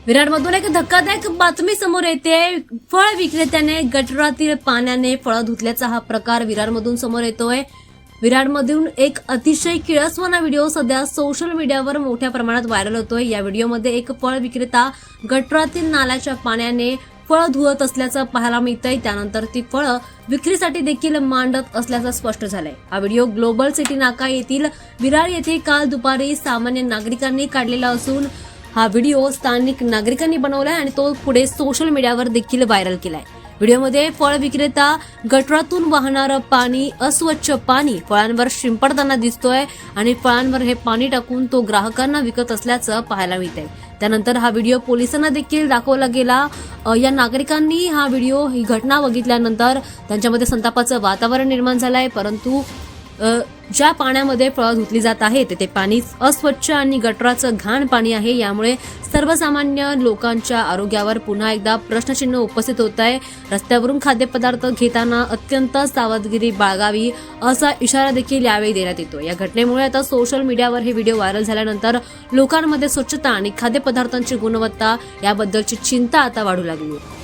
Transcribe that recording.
विरारमधून एक धक्कादायक बातमी समोर येते। फळ विक्रेत्याने गटारातील पाण्याने फळं धुतल्याचा हा प्रकार विरारमधून समोर येतोय। विरारमधून एक अतिशय किळसवाना व्हिडिओ सध्या सोशल मीडियावर मोठ्या प्रमाणात व्हायरल होतोय। या व्हिडिओमध्ये एक फळ विक्रेता गटारातील नाल्याच्या पाण्याने फळं धुवत असल्याचं पाहायला मिळतंय। त्यानंतर ती फळं विक्रीसाठी देखील मांडत असल्याचं स्पष्ट झालंय। हा व्हिडिओ ग्लोबल सिटी नाका येथील विरार येथे काल दुपारी सामान्य नागरिकांनी काढलेला असून हा व्हिडिओ स्थानिक नागरिकांनी बनवलाय आणि तो पुढे सोशल मीडियावर देखील व्हायरल केलाय। व्हिडिओमध्ये फळ विक्रेता गटारातून वाहणारं पाणी, अस्वच्छ पाणी फळांवर शिंपडताना दिसतोय आणि फळांवर हे पाणी टाकून तो ग्राहकांना विकत असल्याचं पाहायला मिळतंय। त्यानंतर हा व्हिडिओ पोलिसांना देखील दाखवला गेला। या नागरिकांनी हा व्हिडिओ, ही घटना बघितल्यानंतर त्यांच्यामध्ये संतापाचं वातावरण निर्माण झालंय। परंतु ज्या पाण्यामध्ये फळं धुतली जात आहेत ते पाणी अस्वच्छ आणि गटाराचं घाण पाणी आहे। यामुळे सर्वसामान्य लोकांच्या आरोग्यावर पुन्हा एकदा प्रश्नचिन्ह उपस्थित होत आहे। रस्त्यावरून खाद्यपदार्थ घेताना अत्यंत सावधगिरी बाळगावी असा इशारा देखील यावेळी देण्यात येतो। या घटनेमुळे आता सोशल मीडियावर हे व्हिडिओ व्हायरल झाल्यानंतर लोकांमध्ये स्वच्छता आणि खाद्यपदार्थांची गुणवत्ता याबद्दलची चिंता आता वाढू लागली आहे।